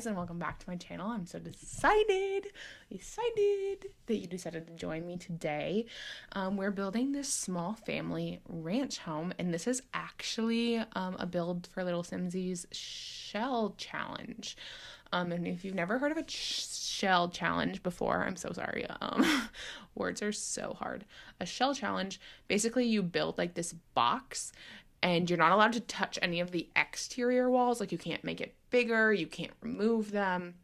guys, and welcome back to my channel. I'm so excited that you decided to join me today. We're building this small family ranch home, and this is actually a build for Little Simsy's shell challenge. And if you've never heard of a shell challenge before, I'm so sorry. Words are so hard. A shell challenge, basically you build like this box, and you're not allowed to touch any of the exterior walls. Like, you can't make it bigger, you can't remove them.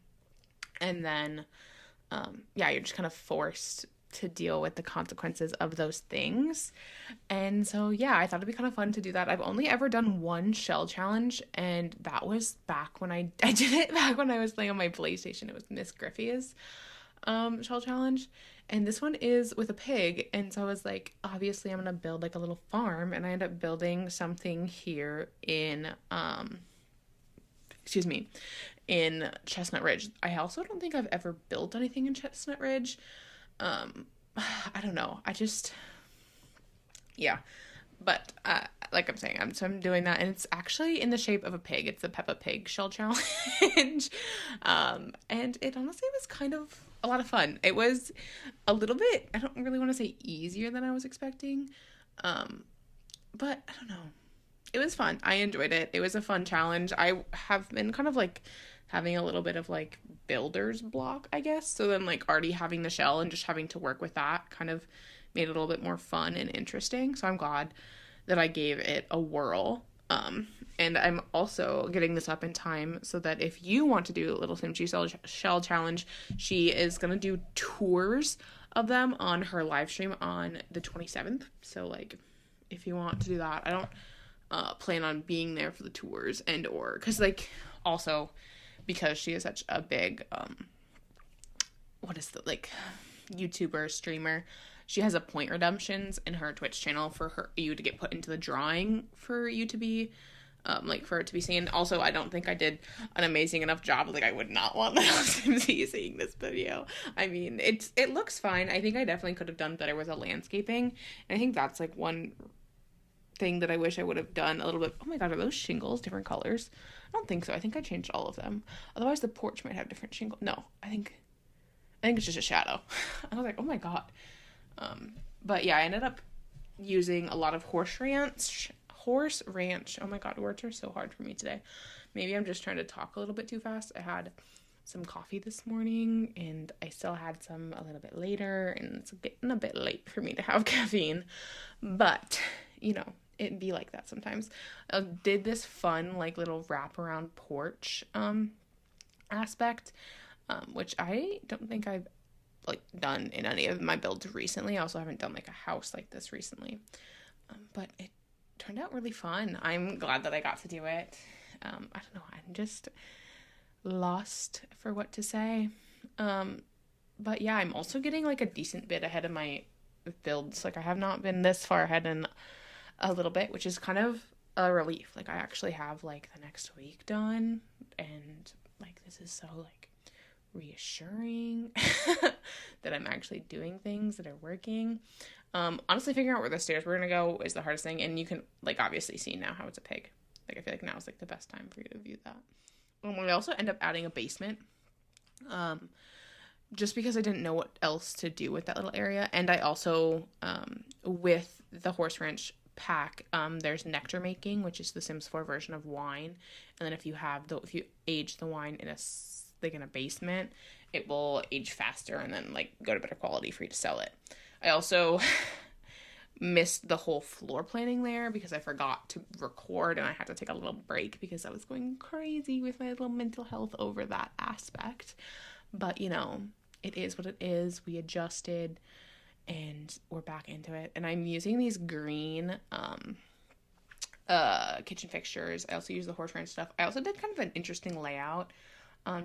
And then, you're just kind of forced to deal with the consequences of those things. And so, I thought it'd be kind of fun to do that. I've only ever done one shell challenge, and that was back when I did it back when I was playing on my PlayStation. It was Miss Griffey's shell challenge. And this one is with a pig, and so I was like, obviously I'm gonna build like a little farm, and I ended up building something here in in Chestnut Ridge. I also don't think I've ever built anything in Chestnut Ridge. I don't know. But like I'm saying, I'm doing that, and it's actually in the shape of a pig. It's the Peppa Pig shell challenge. And it honestly was kind of a lot of fun. It was a little bit, I don't really want to say easier than I was expecting. But I don't know. It was fun. I enjoyed it. It was a fun challenge. I have been kind of like having a little bit of like builder's block, I guess. So then like already having the shell and just having to work with that kind of made it a little bit more fun and interesting. So I'm glad that I gave it a whirl. And I'm also getting this up in time so that if you want to do a Little Simsy shell challenge, she is going to do tours of them on her live stream on the 27th. So like, if you want to do that, I don't plan on being there for the tours because like, also because she is such a big, YouTuber, streamer, she has a point redemptions in her Twitch channel for you to get put into the drawing for you to be, for it to be seen. Also, I don't think I did an amazing enough job. Like, I would not want Little Simsy seeing this video. I mean, it looks fine. I think I definitely could have done better with the landscaping. And I think that's, like, one thing that I wish I would have done a little bit. Oh my god, are those shingles different colors? I don't think so. I think I changed all of them. Otherwise, the porch might have different shingles. No, I think it's just a shadow. I was like, oh my god. But yeah, I ended up using a lot of horse ranch. Oh my god, words are so hard for me today. Maybe I'm just trying to talk a little bit too fast. I had some coffee this morning, and I still had some a little bit later, and it's getting a bit late for me to have caffeine. But, it'd be like that sometimes. I did this fun, like, little wraparound porch, aspect, which I don't think I've done in any of my builds recently. I also haven't done like a house like this recently, but it turned out really fun. I'm glad that I got to do it. I don't know, I'm just lost for what to say. But yeah, I'm also getting like a decent bit ahead of my builds. Like, I have not been this far ahead in a little bit, which is kind of a relief. Like, I actually have like the next week done, and like, this is so like reassuring that I'm actually doing things that are working. Honestly, figuring out where the stairs were gonna go is the hardest thing, and you can like obviously see now how it's a pig. Like, I feel like now is like the best time for you to view that. We also end up adding a basement, just because I didn't know what else to do with that little area. And I also, with the horse ranch pack, there's nectar making, which is the Sims 4 version of wine. And then if you age the wine in a basement, it will age faster and then like go to better quality for you to sell it. I also missed the whole floor planning there because I forgot to record, and I had to take a little break because I was going crazy with my little mental health over that aspect. But it is what it is. We adjusted and we're back into it. And I'm using these green kitchen fixtures. I also use the horse ranch stuff. I also did kind of an interesting layout.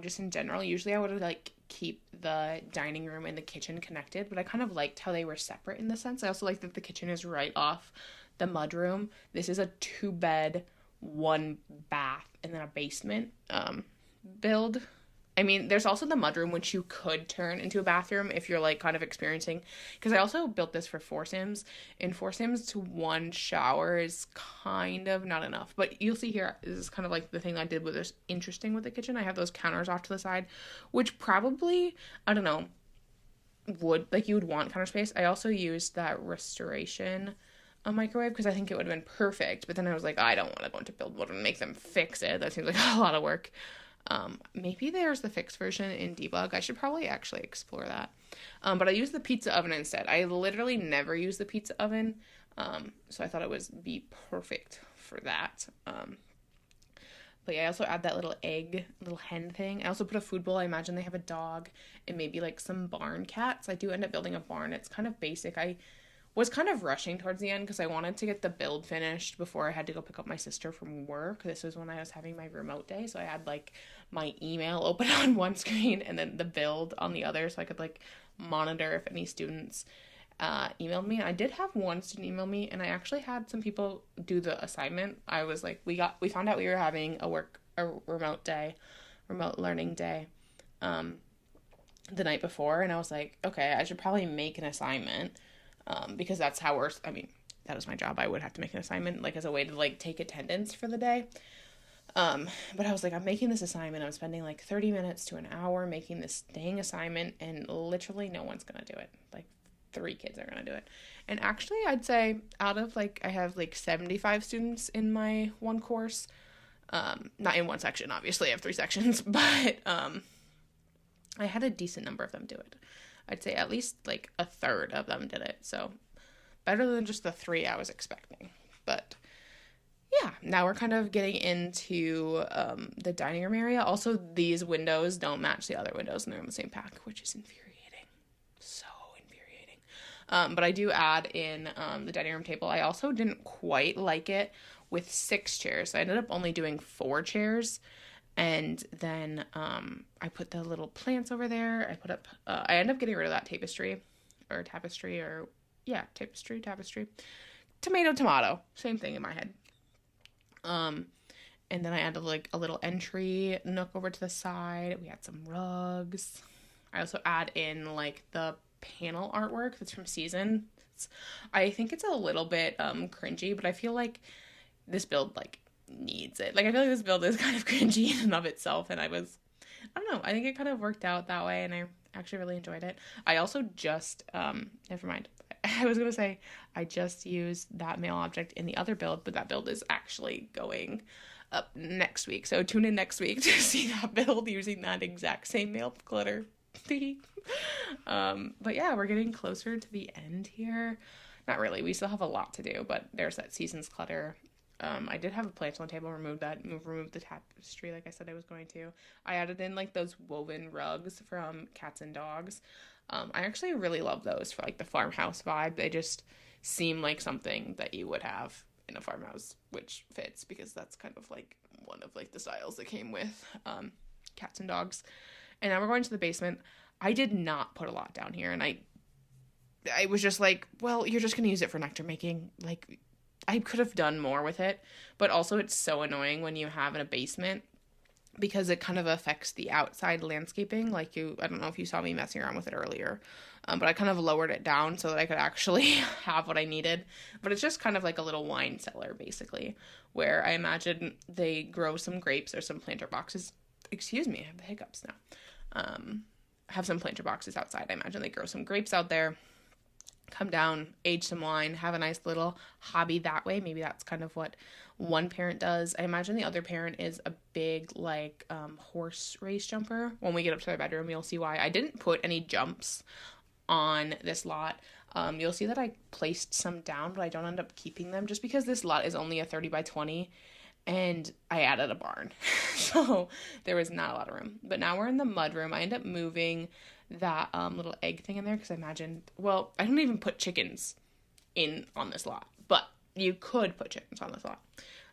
Just in general, usually I would like keep the dining room and the kitchen connected, but I kind of liked how they were separate in the sense. I also like that the kitchen is right off the mudroom. This is a 2-bed, 1 bath, and then a basement build. I mean, there's also the mudroom, which you could turn into a bathroom if you're like kind of experiencing. Because I also built this for 4 Sims. And 4 Sims to 1 shower is kind of not enough. But you'll see here, this is kind of like the thing I did with this interesting with the kitchen. I have those counters off to the side, which probably, I don't know, would, like, you would want counter space. I also used that restoration microwave because I think it would have been perfect. But then I was like, I don't want to go into build mode and make them fix it. That seems like a lot of work. Maybe there's the fixed version in debug. I should probably actually explore that. But I used the pizza oven instead. I literally never use the pizza oven. So I thought it would be perfect for that. But yeah, I also add that little hen thing. I also put a food bowl. I imagine they have a dog and maybe like some barn cats. I do end up building a barn. It's kind of basic. I was kind of rushing towards the end because I wanted to get the build finished before I had to go pick up my sister from work. This was when I was having my remote day, so I had like my email open on one screen and then the build on the other, so I could like monitor if any students emailed me. I did have one student email me, and I actually had some people do the assignment. I was like, we found out we were having a remote learning day, the night before, and I was like, okay, I should probably make an assignment. Because that's how that is my job. I would have to make an assignment, like, as a way to, like, take attendance for the day. But I was like, I'm making this assignment. I'm spending, like, 30 minutes to an hour making this dang assignment, and literally no one's going to do it. Like, 3 kids are going to do it. And actually, I'd say out of, like, I have, like, 75 students in my one course. Not in one section, obviously. I have 3 sections. But I had a decent number of them do it. I'd say at least like a third of them did it. So better than just the 3 I was expecting. But yeah, now we're kind of getting into the dining room area. Also, these windows don't match the other windows and they're in the same pack, which is infuriating. So infuriating. But I do add in the dining room table. I also didn't quite like it with 6 chairs. So I ended up only doing 4 chairs. And then I put the little plants over there. I ended up getting rid of that tapestry. Tomato. Same thing in my head. And then I added like a little entry nook over to the side. We had some rugs. I also add in like the panel artwork that's from Seasons. I think it's a little bit cringy, but I feel like this build like needs it. Like, I feel like this build is kind of cringy in and of itself, and I don't know, I think it kind of worked out that way, and I actually really enjoyed it. I also just, never mind. I was gonna say, I just used that mail object in the other build, but that build is actually going up next week, so tune in next week to see that build using that exact same mail glitter. But yeah, we're getting closer to the end here. Not really, we still have a lot to do, but there's that Seasons clutter. I did have a plant on the table, removed the tapestry like I said I was going to. I added in like those woven rugs from Cats and Dogs. I actually really love those for like the farmhouse vibe. They just seem like something that you would have in a farmhouse, which fits because that's kind of like one of like the styles that came with Cats and Dogs. And now we're going to the basement. I did not put a lot down here, and I was just like, well, you're just going to use it for nectar making. Like, I could have done more with it, but also it's so annoying when you have in a basement because it kind of affects the outside landscaping. Like, I don't know if you saw me messing around with it earlier, but I kind of lowered it down so that I could actually have what I needed. But it's just kind of like a little wine cellar, basically, where I imagine they grow some grapes or some planter boxes. Excuse me, I have the hiccups now. Have some planter boxes outside. I imagine they grow some grapes out there. Come down, age some wine, have a nice little hobby that way. Maybe that's kind of what one parent does. I imagine the other parent is a big, like, horse race jumper. When we get up to their bedroom, you'll see why. I didn't put any jumps on this lot. You'll see that I placed some down, but I don't end up keeping them just because this lot is only a 30 by 20, and I added a barn. So there was not a lot of room. But now we're in the mud room. I end up moving that little egg thing in there because I imagined, well, I don't even put chickens on this lot, but you could put chickens on this lot.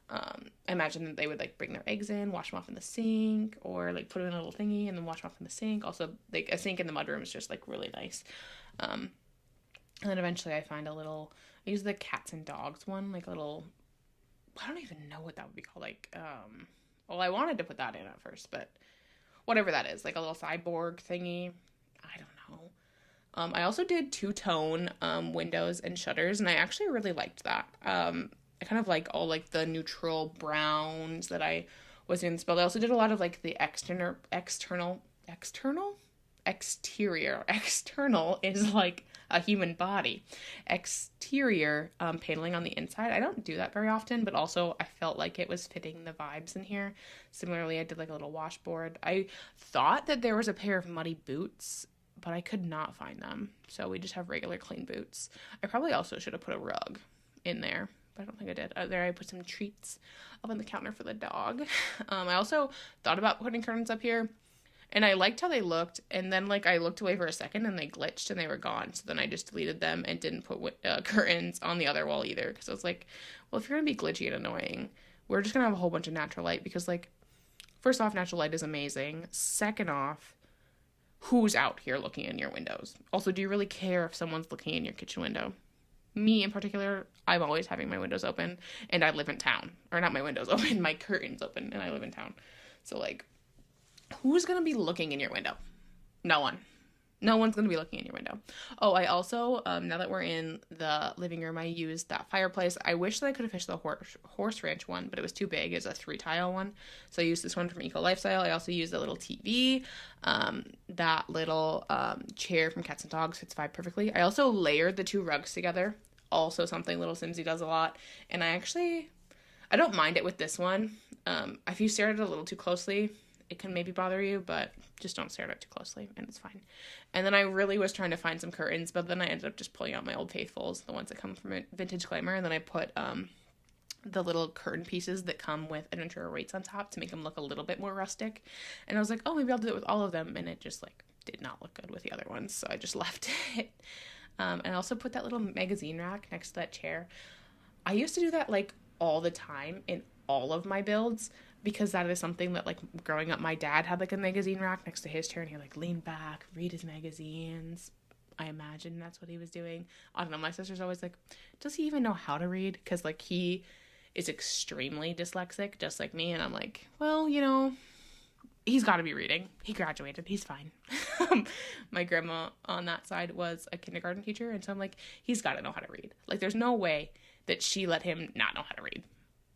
I imagine that they would like bring their eggs in, wash them off in the sink, or like put them in a little thingy and then wash them off in the sink. Also, like a sink in the mudroom is just like really nice. And then eventually I use the Cats and Dogs one, like a little, I don't even know what that would be called. Like, well, I wanted to put that in at first, but whatever that is, like a little cyborg thingy. I don't know. I also did two-tone windows and shutters, and I actually really liked that. I kind of like all like the neutral browns that I was doing this build. I also did a lot of like the external. External is like a human body. Exterior paneling on the inside. I don't do that very often, but also I felt like it was fitting the vibes in here. Similarly, I did like a little washboard. I thought that there was a pair of muddy boots, but I could not find them. So we just have regular clean boots. I probably also should have put a rug in there, but I don't think I did. There I put some treats up on the counter for the dog. I also thought about putting curtains up here, and I liked how they looked, and then like I looked away for a second and they glitched and they were gone. So then I just deleted them and didn't put curtains on the other wall either, because I was like, well, if you're gonna be glitchy and annoying, we're just gonna have a whole bunch of natural light, because like, first off, natural light is amazing. Second off, who's out here looking in your windows? Also, do you really care if someone's looking in your kitchen window? Me in particular, I'm always having my windows open, and I live in town. Or not my windows open, my curtains open, and I live in town. So like, who's gonna be looking in your window? No one. No one's gonna be looking in your window. Oh, I also, now that we're in the living room, I used that fireplace. I wish that I could have fished the horse ranch one, but it was too big. It's a 3-tile one. So I used this one from Eco Lifestyle. I also used a little TV. That little chair from Cats and Dogs fits vibe perfectly. I also layered the 2 rugs together. Also something little Simsy does a lot. And I don't mind it with this one. If you stare at it a little too closely, it can maybe bother you, but just don't stare at it too closely, and it's fine. And then I really was trying to find some curtains, but then I ended up just pulling out my old faithfuls, the ones that come from Vintage Glamour, and then I put the little curtain pieces that come with Adventure Awaits on top to make them look a little bit more rustic. And I was like, oh, maybe I'll do it with all of them, and it just like did not look good with the other ones, so I just left it. And I also put that little magazine rack next to that chair. I used to do that like all the time in all of my builds, because that is something that, like, growing up, my dad had, like, a magazine rack next to his chair, and he would, like, lean back, read his magazines. I imagine that's what he was doing. I don't know, my sister's always like, does he even know how to read? Because, like, he is extremely dyslexic, just like me, and I'm like, well, you know, he's got to be reading. He graduated. He's fine. My grandma on that side was a kindergarten teacher, and so I'm like, he's got to know how to read. Like, there's no way that she let him not know how to read.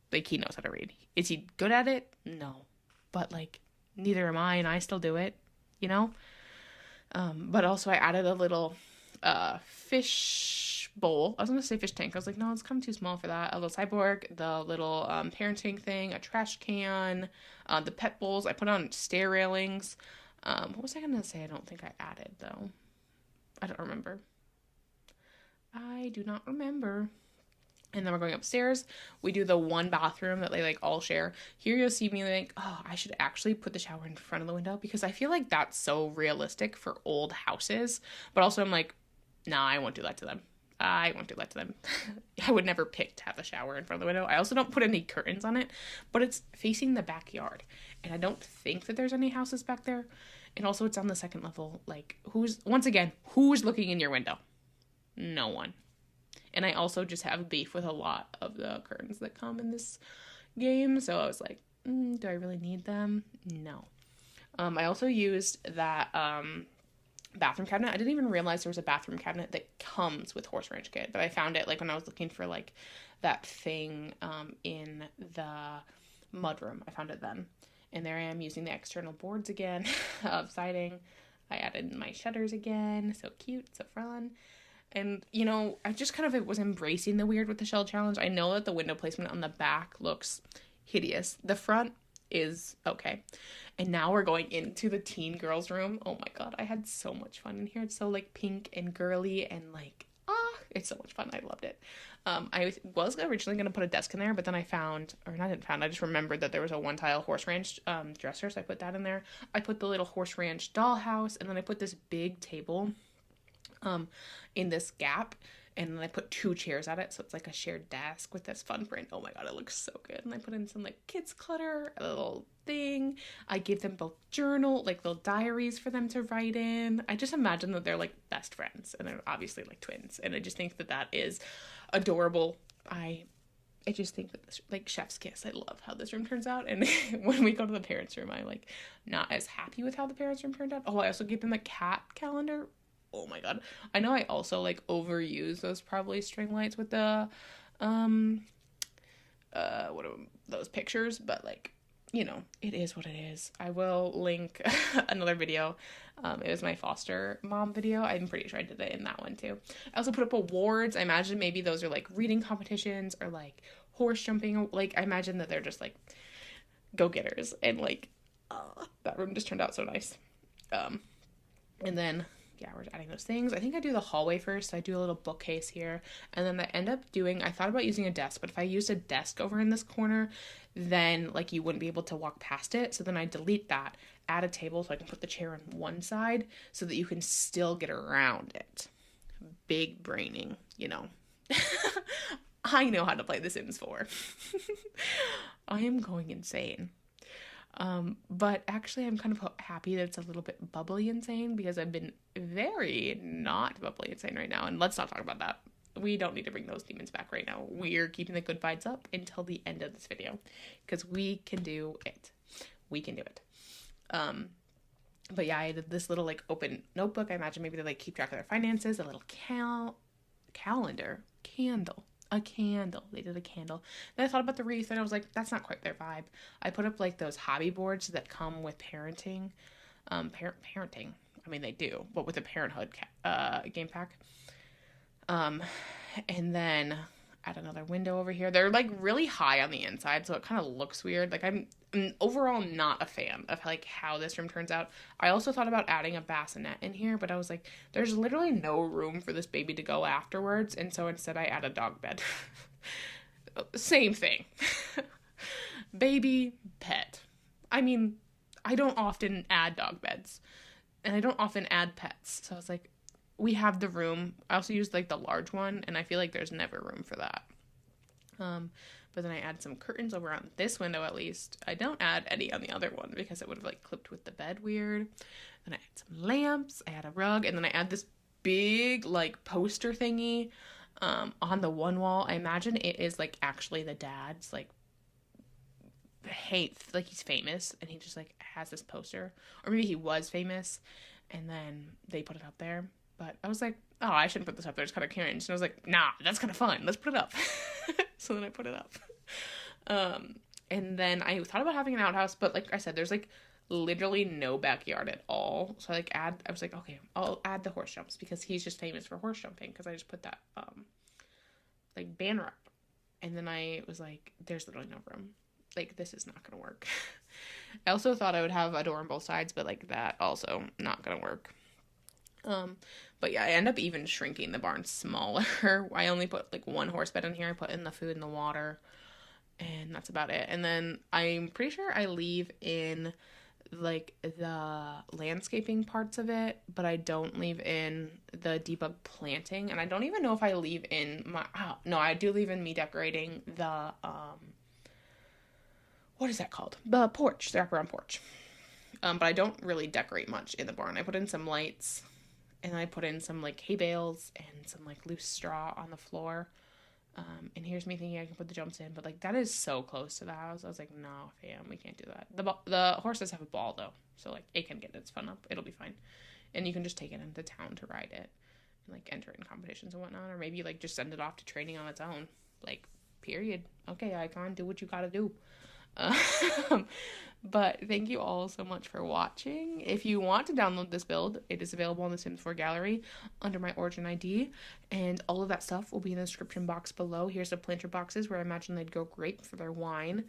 Like, he knows how to read. Is he good at it? No. But, like, neither am I, and I still do it, you know? But also I added a little fish bowl. I was going to say fish tank. I was like, no, it's kind of too small for that. A little cyborg, the little parenting thing, a trash can, the pet bowls. I put on stair railings. What was I going to say? I don't think I added, though. I don't remember. I do not remember. And then we're going upstairs. We do the one bathroom that they like all share. Here you'll see me like, oh, I should actually put the shower in front of the window, because I feel like that's so realistic for old houses. But also I'm like, nah, I won't do that to them. I won't do that to them. I would never pick to have the shower in front of the window. I also don't put any curtains on it, but it's facing the backyard. And I don't think that there's any houses back there. And also it's on the second level. Like, who's looking in your window? No one. And I also just have beef with a lot of the curtains that come in this game. So I was like, do I really need them? No. I also used that bathroom cabinet. I didn't even realize there was a bathroom cabinet that comes with Horse Ranch Kit. But I found it like when I was looking for like that thing in the mudroom. I found it then. And there I am using the external boards again of siding. I added my shutters again. So cute, so fun. And, you know, I just kind of was embracing the weird with the shell challenge. I know that the window placement on the back looks hideous. The front is okay. And now we're going into the teen girls room. Oh my god, I had so much fun in here. It's so, like, pink and girly and, like, it's so much fun. I loved it. I was originally going to put a desk in there, but then I just remembered that there was a 1-tile Horse Ranch dresser, so I put that in there. I put the little Horse Ranch dollhouse, and then I put this big table in this gap, and then I put 2 chairs at it, so it's like a shared desk with this fun print. Oh my god, it looks so good. And I put in some like kids clutter, a little thing. I gave them both like little diaries for them to write in. I just imagine that they're like best friends, and they're obviously like twins, and I just think that that is adorable. I I just think that this, like, chef's kiss. I love how this room turns out. And when we go to the parents' room, I'm like not as happy with how the parents' room turned out. Oh, I also gave them a cat calendar. Oh my god. I know I also like overuse those probably string lights with the what are those pictures, but like, you know, it is what it is. I will link another video. It was my foster mom video. I'm pretty sure I did it in that one too. I also put up awards. I imagine maybe those are like reading competitions or like horse jumping. Like, I imagine that they're just like go-getters, and like that room just turned out so nice. And then yeah, we're adding those things. I think I do the hallway first. I do a little bookcase here. And then I end up doing, I thought about using a desk, but if I used a desk over in this corner, then like you wouldn't be able to walk past it. So then I delete that, add a table so I can put the chair on one side so that you can still get around it. Big braining, you know. I know how to play The Sims 4. I am going insane. But actually I'm kind of happy that it's a little bit bubbly insane, because I've been very not bubbly insane right now. And let's not talk about that. We don't need to bring those demons back right now. We're keeping the good vibes up until the end of this video, because we can do it. We can do it. But yeah, I did this little like open notebook. I imagine maybe they like keep track of their finances, a little a candle. They did a candle. Then I thought about the wreath, and I was like, that's not quite their vibe. I put up like those hobby boards that come with parenting. Parenting. I mean, they do, but with a parenthood game pack. And then add another window over here. They're like really high on the inside, so it kind of looks weird. Like I'm overall not a fan of like how this room turns out. I also thought about adding a bassinet in here, but I was like, there's literally no room for this baby to go afterwards, and so instead I add a dog bed. Same thing. Baby, pet. I mean, I don't often add dog beds, and I don't often add pets, so I was like, we have the room. I also used like the large one, and I feel like there's never room for that. But then I add some curtains over on this window at least. I don't add any on the other one because it would have like clipped with the bed weird. Then I add some lamps, I add a rug, and then I add this big like poster thingy on the one wall. I imagine it is like actually the dad's like like he's famous and he just like has this poster, or maybe he was famous and then they put it up there. But I was like, oh, I shouldn't put this up there. It's kind of cringe. And I was like, nah, that's kind of fun. Let's put it up. So then I put it up. And then I thought about having an outhouse, but like I said, there's like literally no backyard at all. So I was like, okay, I'll add the horse jumps because he's just famous for horse jumping. Because I just put that like banner up. And then I was like, there's literally no room. Like, this is not gonna work. I also thought I would have a door on both sides, but like that also not gonna work. But yeah, I end up even shrinking the barn smaller. I only put like one horse bed in here. I put in the food and the water, and that's about it. And then I'm pretty sure I leave in like the landscaping parts of it, but I don't leave in the debug planting. And I don't even know if I leave in no, I do leave in me decorating the, what is that called? The porch, the wraparound porch. But I don't really decorate much in the barn. I put in some lights, and I put in some like hay bales and some like loose straw on the floor. And here's me thinking I can put the jumps in, but like that is so close to the house. I was like, no, fam, we can't do that. The horses have a ball though, so like it can get its fun up. It'll be fine, and you can just take it into town to ride it and like enter it in competitions and whatnot, or maybe like just send it off to training on its own. Like, period. Okay, Icon, do what you gotta do. But thank you all so much for watching. If you want to download this build, it is available on the Sims 4 gallery under my origin ID, and all of that stuff will be in the description box below. Here's the planter boxes where I imagine they'd go great for their wine.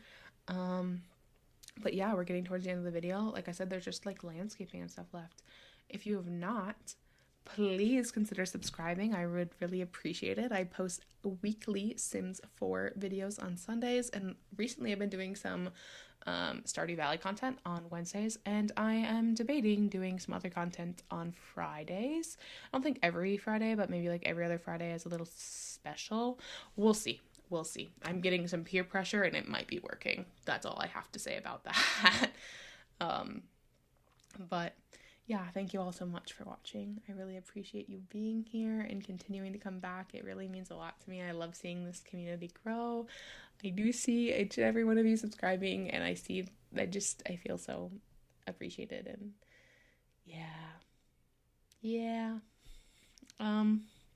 But yeah, we're getting towards the end of the video. Like I said, there's just like landscaping and stuff left. If you have not, please consider subscribing. I would really appreciate it. I post weekly Sims 4 videos on Sundays, and recently I've been doing some Stardew Valley content on Wednesdays, and I am debating doing some other content on Fridays. I don't think every Friday, but maybe like every other Friday as a little special. We'll see. We'll see. I'm getting some peer pressure, and it might be working. That's all I have to say about that. But yeah, thank you all so much for watching. I really appreciate you being here and continuing to come back. It really means a lot to me. I love seeing this community grow. I do see each and every one of you subscribing, and I feel so appreciated, and yeah.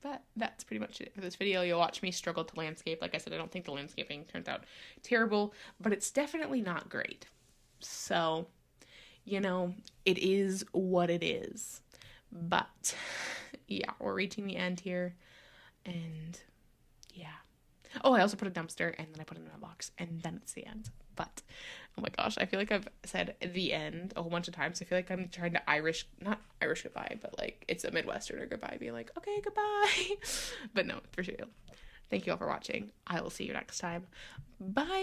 But that's pretty much it for this video. You'll watch me struggle to landscape. Like I said, I don't think the landscaping turns out terrible, but it's definitely not great. So, it is what it is. But yeah, we're reaching the end here, and yeah. Oh, I also put a dumpster, and then I put it in a box, and then it's the end. But, oh my gosh, I feel like I've said the end a whole bunch of times. I feel like I'm trying to not Irish goodbye, but like it's a Midwesterner goodbye, being like, okay, goodbye. But no, for sure. Thank you all for watching. I will see you next time. Bye.